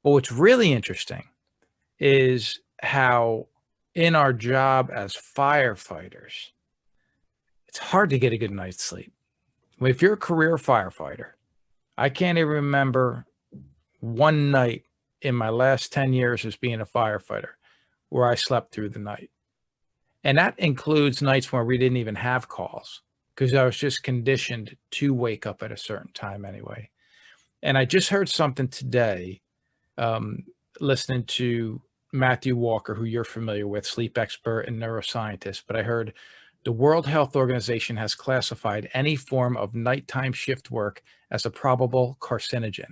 But what's really interesting is how in our job as firefighters, it's hard to get a good night's sleep. If you're a career firefighter, I can't even remember one night in my last 10 years as being a firefighter where I slept through the night. And that includes nights where we didn't even have calls because I was just conditioned to wake up at a certain time anyway. And I just heard something today, um, listening to Matthew Walker, who you're familiar with, sleep expert and neuroscientist. But I heard the World Health Organization has classified any form of nighttime shift work as a probable carcinogen.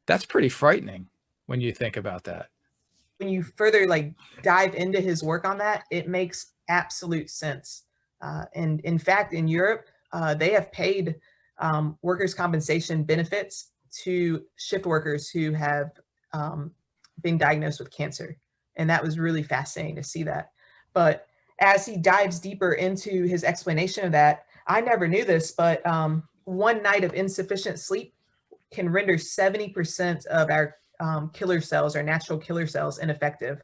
That's pretty frightening when you think about that. When you further like dive into his work on that, it makes absolute sense. And in fact, in Europe, they have paid workers' compensation benefits to shift workers who have been diagnosed with cancer. And that was really fascinating to see that. But as he dives deeper into his explanation of that, I never knew this, but one night of insufficient sleep can render 70% of our killer cells, our natural killer cells, ineffective.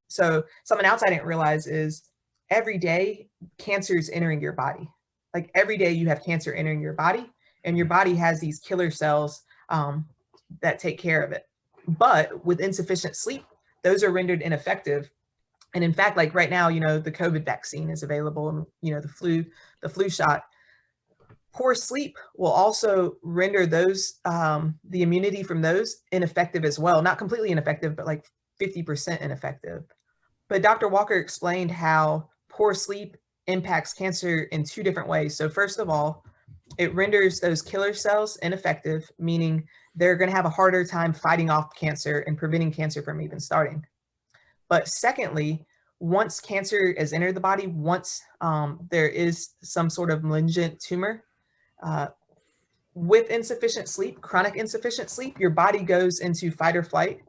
So something else I didn't realize is every day cancer is entering your body. Like every day you have cancer entering your body, and your body has these killer cells that take care of it. But with insufficient sleep, those are rendered ineffective. And in fact, like right now, the COVID vaccine is available, and the flu shot. Poor sleep will also render those the immunity from those ineffective as well. Not completely ineffective, but like 50% ineffective. But Dr. Walker explained how poor sleep impacts cancer in two different ways. So first of all, it renders those killer cells ineffective, meaning they're going to have a harder time fighting off cancer and preventing cancer from even starting. But secondly, once cancer has entered the body, once there is some sort of malignant tumor, with insufficient sleep, chronic insufficient sleep, your body goes into fight or flight,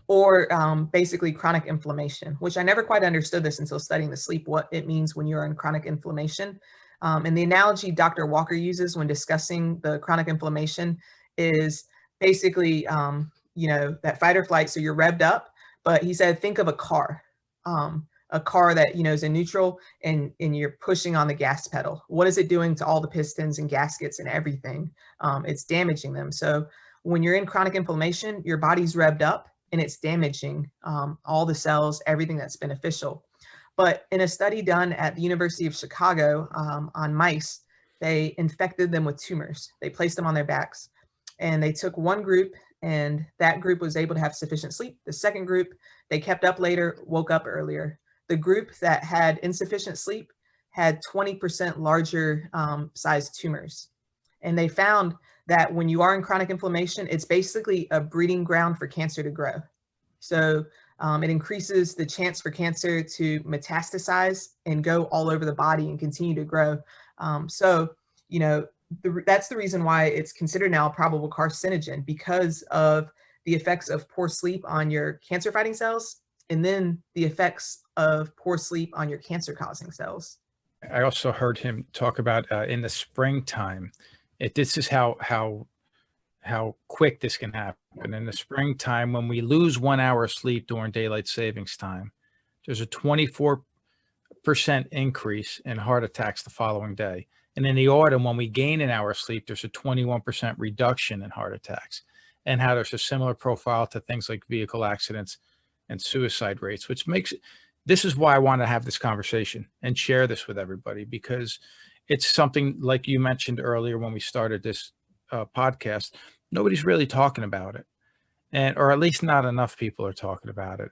or basically chronic inflammation, which I never quite understood this until studying the sleep, what it means when you're in chronic inflammation. And the analogy Dr. Walker uses when discussing the chronic inflammation is basically, that fight or flight. So you're revved up, but he said, think of a car that, is in neutral, and you're pushing on the gas pedal. What is it doing to all the pistons and gaskets and everything? It's damaging them. So when you're in chronic inflammation, your body's revved up and it's damaging all the cells, everything that's beneficial. But in a study done at the University of Chicago on mice, they infected them with tumors. They placed them on their backs, and they took one group, and that group was able to have sufficient sleep. The second group, they kept up later, woke up earlier. The group that had insufficient sleep had 20% larger sized tumors. And they found that when you are in chronic inflammation, it's basically a breeding ground for cancer to grow. So it increases the chance for cancer to metastasize and go all over the body and continue to grow. That's the reason why it's considered now a probable carcinogen, because of the effects of poor sleep on your cancer fighting cells, and then the effects of poor sleep on your cancer causing cells. I also heard him talk about in the springtime. This is how quick this can happen. In the springtime, when we lose 1 hour of sleep during daylight savings time, there's a 24% increase in heart attacks the following day. And in the autumn, when we gain an hour of sleep, there's a 21% reduction in heart attacks, and how there's a similar profile to things like vehicle accidents and suicide rates, which makes this is why I want to have this conversation and share this with everybody, because it's something like you mentioned earlier when we started this podcast, nobody's really talking about it, or at least not enough people are talking about it.